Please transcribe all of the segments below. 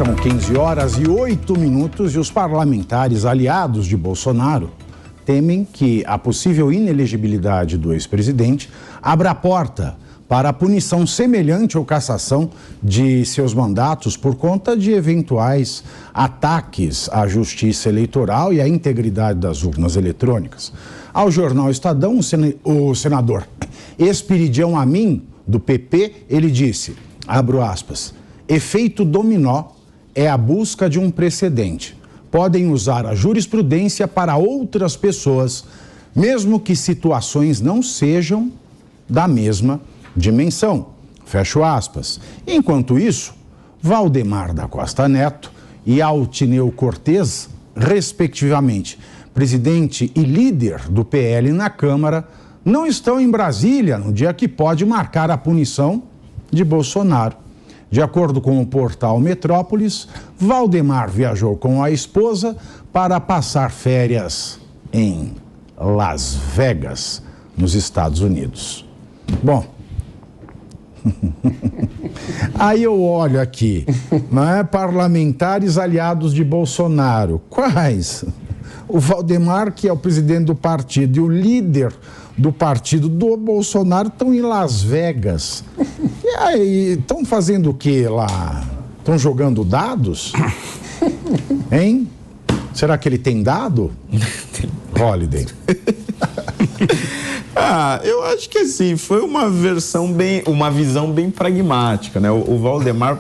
São 15h08 e os parlamentares aliados de Bolsonaro temem que a possível inelegibilidade do ex-presidente abra a porta para a punição semelhante ou cassação de seus mandatos por conta de eventuais ataques à justiça eleitoral e à integridade das urnas eletrônicas. Ao jornal Estadão, o senador Esperidião Amin, do PP, ele disse, abro aspas, efeito dominó é a busca de um precedente. Podem usar a jurisprudência para outras pessoas, mesmo que situações não sejam da mesma dimensão. Fecho aspas. Enquanto isso, Valdemar da Costa Neto e Altineu Cortez, respectivamente, presidente e líder do PL na Câmara, não estão em Brasília no dia que pode marcar a punição de Bolsonaro. De acordo com o portal Metrópolis, Valdemar viajou com a esposa para passar férias em Las Vegas, nos Estados Unidos. Bom, aí eu olho aqui, né, parlamentares aliados de Bolsonaro. Quais? O Valdemar, que é o presidente do partido, e o líder do partido do Bolsonaro estão em Las Vegas. E aí, estão fazendo o que lá? Estão jogando dados? Hein? Será que ele tem dado? Holiday. Eu acho que assim, foi uma visão bem pragmática, né? O Valdemar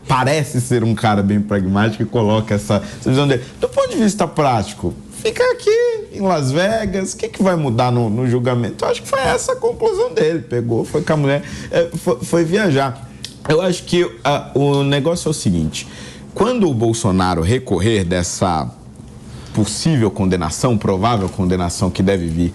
parece ser um cara bem pragmático e coloca essa visão dele. Do ponto de vista prático, fica aqui em Las Vegas, o que vai mudar no julgamento? Eu acho que foi essa a conclusão dele. Pegou, foi com a mulher, foi viajar. Eu acho que o negócio é o seguinte, quando o Bolsonaro recorrer dessa possível condenação, provável condenação que deve vir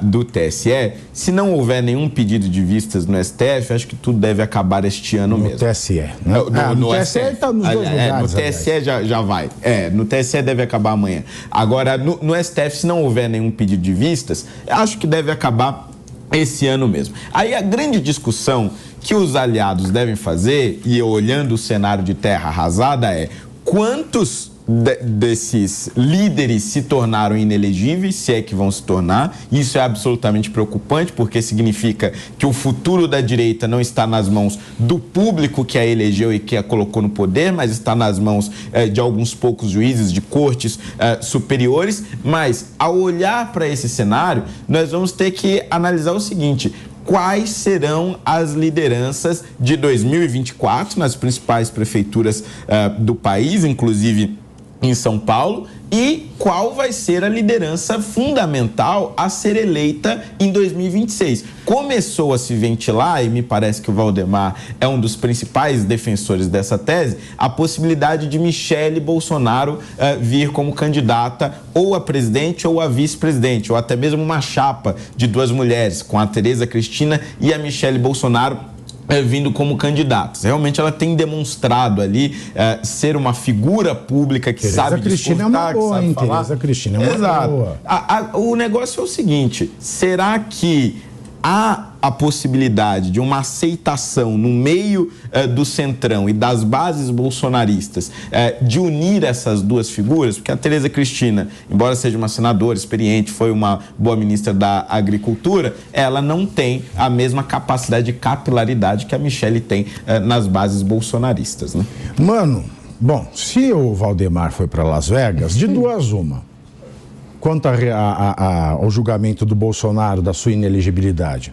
do TSE, se não houver nenhum pedido de vistas no STF, acho que tudo deve acabar este ano mesmo. No TSE. Né? No TSE está nos dois lugares. No TSE já vai. No TSE deve acabar amanhã. Agora, no STF, se não houver nenhum pedido de vistas, acho que deve acabar esse ano mesmo. Aí a grande discussão que os aliados devem fazer, e olhando o cenário de terra arrasada, é quantos desses líderes se tornaram inelegíveis, se é que vão se tornar. Isso é absolutamente preocupante, porque significa que o futuro da direita não está nas mãos do público que a elegeu e que a colocou no poder, mas está nas mãos de alguns poucos juízes de cortes superiores. Mas, ao olhar para esse cenário, nós vamos ter que analisar o seguinte: quais serão as lideranças de 2024 nas principais prefeituras do país, inclusive em São Paulo, e qual vai ser a liderança fundamental a ser eleita em 2026. Começou a se ventilar, e me parece que o Valdemar é um dos principais defensores dessa tese, a possibilidade de Michele Bolsonaro vir como candidata ou a presidente ou a vice-presidente, ou até mesmo uma chapa de duas mulheres, com a Tereza Cristina e a Michele Bolsonaro vindo como candidatos. Realmente ela tem demonstrado ali ser uma figura pública que Tereza sabe Cristina disputar, é uma boa, que sabe falar. Tereza Cristina é uma boa. O negócio é o seguinte: será que há a possibilidade de uma aceitação no meio do centrão e das bases bolsonaristas de unir essas duas figuras? Porque a Tereza Cristina, embora seja uma senadora experiente, foi uma boa ministra da Agricultura, ela não tem a mesma capacidade de capilaridade que a Michele tem nas bases bolsonaristas, né? Mano, bom, se o Valdemar foi para Las Vegas, de duas uma. Quanto ao julgamento do Bolsonaro, da sua inelegibilidade,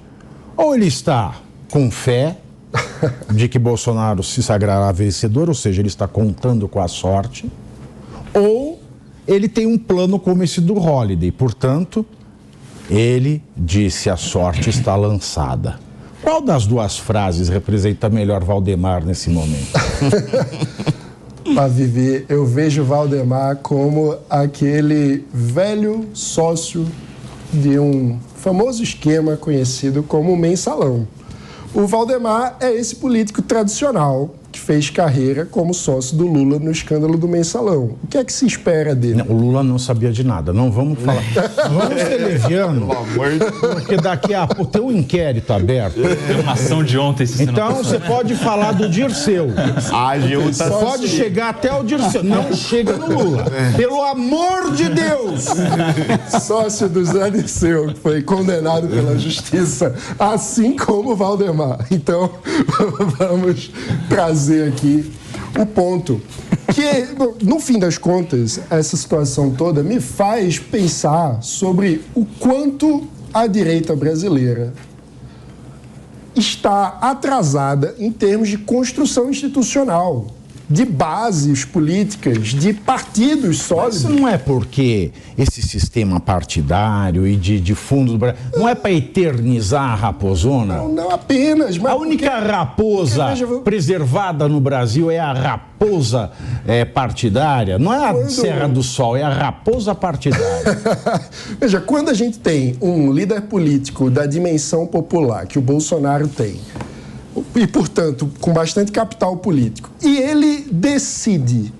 ou ele está com fé de que Bolsonaro se sagrará vencedor, ou seja, ele está contando com a sorte, ou ele tem um plano como esse do Holiday, portanto, ele disse: a sorte está lançada. Qual das duas frases representa melhor Valdemar nesse momento? Para viver, eu vejo Valdemar como aquele velho sócio de um famoso esquema conhecido como mensalão. O Valdemar é esse político tradicional que fez carreira como sócio do Lula no escândalo do Mensalão. O que é que se espera dele? Não, o Lula não sabia de nada. Não vamos falar. Vamos ser leviano, porque daqui a pouco tem um inquérito aberto. Tem uma ação de ontem. Então você pode falar do Dirceu. Você pode chegar até o Dirceu. Não chega no Lula. Pelo amor de Deus! Sócio do Zé Dirceu, que foi condenado pela justiça, assim como o Valdemar. Então, vamos trazer aqui o ponto. Que, no fim das contas, essa situação toda me faz pensar sobre o quanto a direita brasileira está atrasada em termos de construção institucional, de bases políticas, de partidos sólidos. Isso não é porque esse sistema partidário e de fundo do Brasil, não é para eternizar a raposona? Não apenas, mas... A única raposa preservada no Brasil é a raposa partidária. Não é a Serra do Sol, é a raposa partidária. Veja, quando a gente tem um líder político da dimensão popular que o Bolsonaro tem, e, portanto, com bastante capital político, e ele decide,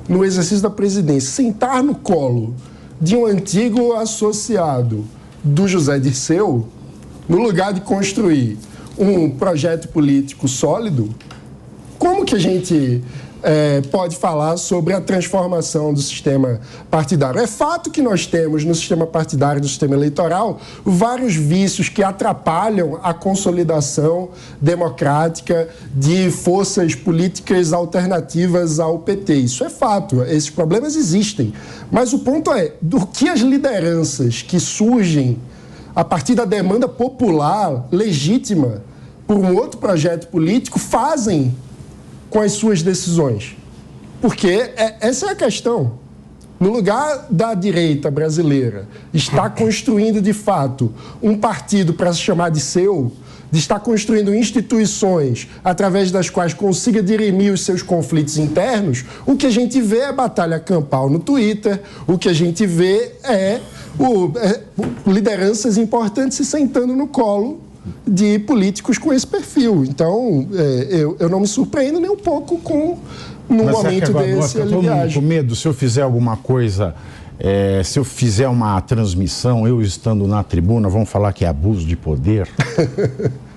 no exercício da presidência, sentar no colo de um antigo associado do José Dirceu, no lugar de construir um projeto político sólido, como que a gente pode falar sobre a transformação do sistema partidário? É fato que nós temos no sistema partidário, do sistema eleitoral, vários vícios que atrapalham a consolidação democrática de forças políticas alternativas ao PT. Isso é fato, esses problemas existem. Mas o ponto é, do que as lideranças que surgem a partir da demanda popular legítima por um outro projeto político fazem com as suas decisões. Porque essa é a questão. No lugar da direita brasileira estar construindo, de fato, um partido para se chamar de seu, de estar construindo instituições através das quais consiga dirimir os seus conflitos internos, o que a gente vê é batalha campal no Twitter, o que a gente vê é lideranças importantes se sentando no colo de políticos com esse perfil. Então, eu não me surpreendo nem um pouco com, num momento desse, eu estou com medo, se eu fizer alguma coisa, se eu fizer uma transmissão, eu estando na tribuna, vão falar que é abuso de poder?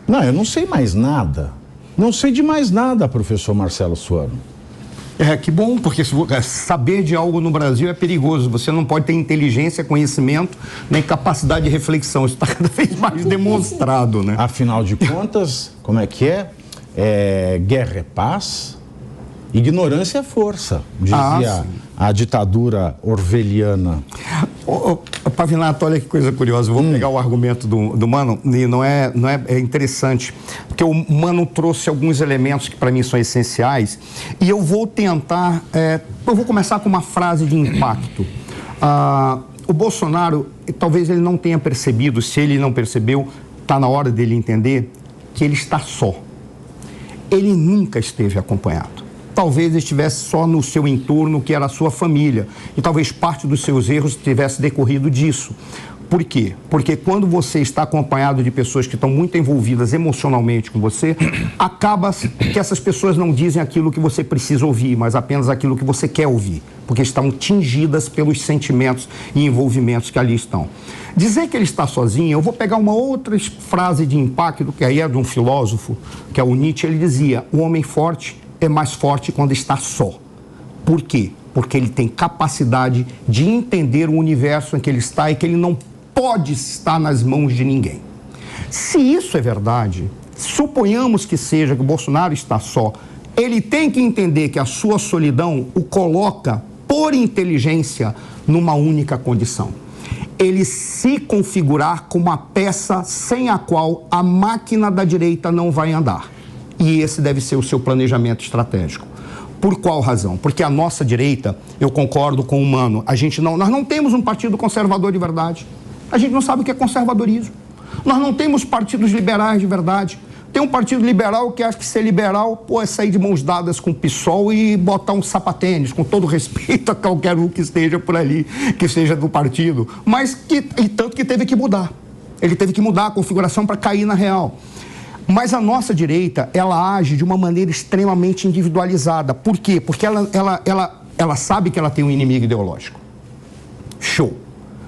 Não, eu não sei mais nada. Não sei de mais nada, professor Marcelo Suano. Que bom, porque saber de algo no Brasil é perigoso. Você não pode ter inteligência, conhecimento, nem capacidade de reflexão. Isso está cada vez mais demonstrado, né? Afinal de contas, como é que é? Guerra é paz, ignorância é força, dizia a ditadura orwelliana. Pavinato, olha que coisa curiosa. Vou pegar o argumento do Mano, e não é interessante, porque o Mano trouxe alguns elementos que para mim são essenciais, e eu vou tentar, eu vou começar com uma frase de impacto. O Bolsonaro, talvez ele não tenha percebido, se ele não percebeu, está na hora dele entender que ele está só. Ele nunca esteve acompanhado. Talvez estivesse só no seu entorno, que era a sua família. E talvez parte dos seus erros tivesse decorrido disso. Por quê? Porque quando você está acompanhado de pessoas que estão muito envolvidas emocionalmente com você, acaba que essas pessoas não dizem aquilo que você precisa ouvir, mas apenas aquilo que você quer ouvir. Porque estão tingidas pelos sentimentos e envolvimentos que ali estão. Dizer que ele está sozinho, eu vou pegar uma outra frase de impacto, que aí é de um filósofo, que é o Nietzsche. Ele dizia: o homem forte é mais forte quando está só. Por quê? Porque ele tem capacidade de entender o universo em que ele está e que ele não pode estar nas mãos de ninguém. Se isso é verdade, suponhamos que seja que o Bolsonaro está só, ele tem que entender que a sua solidão o coloca, por inteligência, numa única condição: ele se configurar como uma peça sem a qual a máquina da direita não vai andar. E esse deve ser o seu planejamento estratégico. Por qual razão? Porque a nossa direita, eu concordo com o Mano, nós não temos um partido conservador de verdade. A gente não sabe o que é conservadorismo. Nós não temos partidos liberais de verdade. Tem um partido liberal que acha que ser liberal é sair de mãos dadas com o PSOL e botar um sapatênis, com todo respeito a qualquer um que esteja por ali, que seja do partido. Mas tanto que teve que mudar. Ele teve que mudar a configuração para cair na real. Mas a nossa direita, ela age de uma maneira extremamente individualizada. Por quê? Porque ela sabe que ela tem um inimigo ideológico. Show.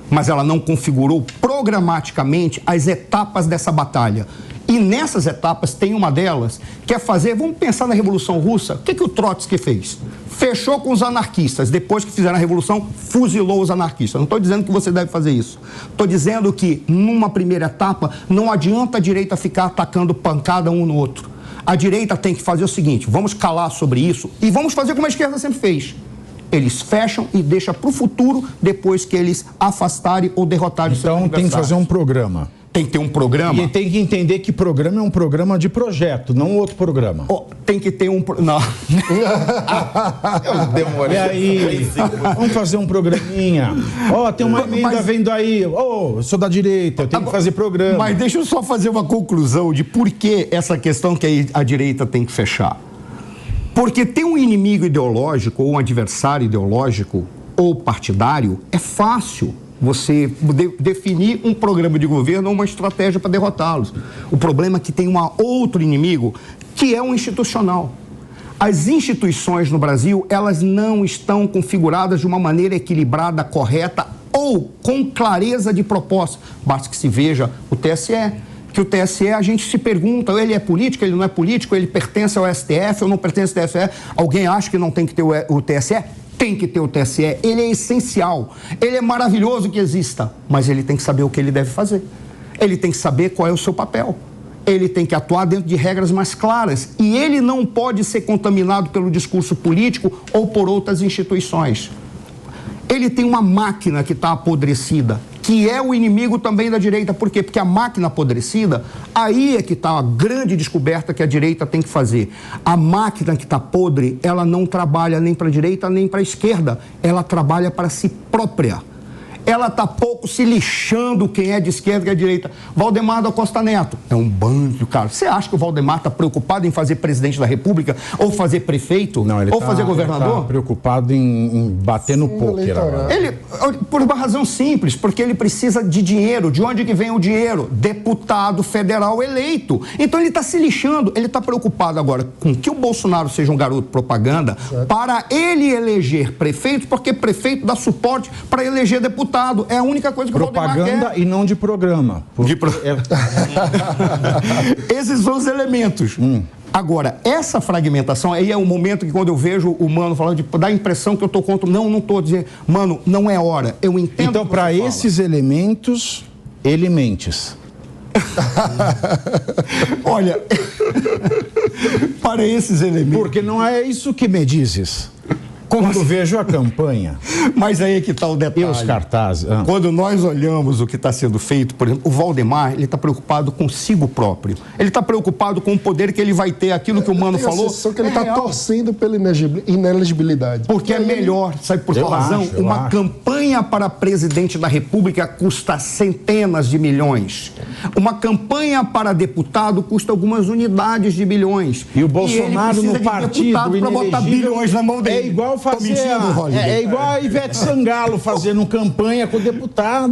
Mas ela não configurou programaticamente as etapas dessa batalha. E nessas etapas tem uma delas que é fazer, vamos pensar na Revolução Russa, o que o Trotsky fez? Fechou com os anarquistas, depois que fizeram a Revolução, fuzilou os anarquistas. Não estou dizendo que você deve fazer isso. Estou dizendo que, numa primeira etapa, não adianta a direita ficar atacando pancada um no outro. A direita tem que fazer o seguinte, vamos calar sobre isso e vamos fazer como a esquerda sempre fez. Eles fecham e deixam para o futuro, depois que eles afastarem ou derrotarem seus adversários. Então tem que fazer um programa. Tem que ter um programa. E tem que entender que programa é um programa de projeto, não outro programa. Oh, tem que ter um... Não. Eu demorei. E aí, vamos fazer um programinha. Ó, tem uma emenda vendo aí. Ó, eu sou da direita, eu tenho que fazer programa. Mas deixa eu só fazer uma conclusão de por que essa questão que a direita tem que fechar. Porque ter um inimigo ideológico ou um adversário ideológico ou partidário é fácil. Você definir um programa de governo ou uma estratégia para derrotá-los. O problema é que tem um outro inimigo, que é o institucional. As instituições no Brasil, elas não estão configuradas de uma maneira equilibrada, correta ou com clareza de propósito. Basta que se veja o TSE, que o TSE, a gente se pergunta, ele é político, ele não é político, ele pertence ao STF ou não pertence ao TSE? Alguém acha que não tem que ter o TSE? Tem que ter o TSE, ele é essencial, ele é maravilhoso que exista, mas ele tem que saber o que ele deve fazer, ele tem que saber qual é o seu papel, ele tem que atuar dentro de regras mais claras e ele não pode ser contaminado pelo discurso político ou por outras instituições. Ele tem uma máquina que está apodrecida, que é o inimigo também da direita. Por quê? Porque a máquina apodrecida, aí é que está a grande descoberta que a direita tem que fazer. A máquina que está podre, ela não trabalha nem para a direita nem para a esquerda, ela trabalha para si própria. Ela está pouco se lixando quem é de esquerda e é de direita. Valdemar da Costa Neto é um bando, cara. Você acha que o Valdemar está preocupado em fazer presidente da República ou fazer prefeito? Não, ou fazer governador? Ele está preocupado em bater no pôquer agora. Ele, por uma razão simples, porque ele precisa de dinheiro. De onde que vem o dinheiro? Deputado federal eleito. Então ele está se lixando, ele está preocupado agora com que o Bolsonaro seja um garoto propaganda para ele eleger prefeito, porque prefeito dá suporte para eleger deputado. É a única coisa que propaganda o Valdemar quer. E não de programa. Esses são os elementos. Agora, essa fragmentação, aí é o momento que quando eu vejo o Mano falando, dá a impressão que eu estou contra... Não estou dizendo... Mano, não é hora. Eu entendo. Então, para esses elementos, ele mentes. Olha, para esses elementos... Porque não é isso que me dizes. Quando vejo a campanha. Mas aí é que está o detalhe. E os cartazes. Quando nós olhamos o que está sendo feito, por exemplo, o Valdemar, ele está preocupado consigo próprio. Ele está preocupado com o poder que ele vai ter, aquilo que o Mano falou. Só que ele está torcendo pela inelegibilidade. Porque é melhor, sabe por qual razão? Uma campanha para presidente da República custa centenas de milhões. Uma campanha para deputado custa algumas unidades de bilhões. E o Bolsonaro no partido para botar bilhões na mão dele. É igual fazer igual a Ivete Sangalo fazendo campanha com o deputado.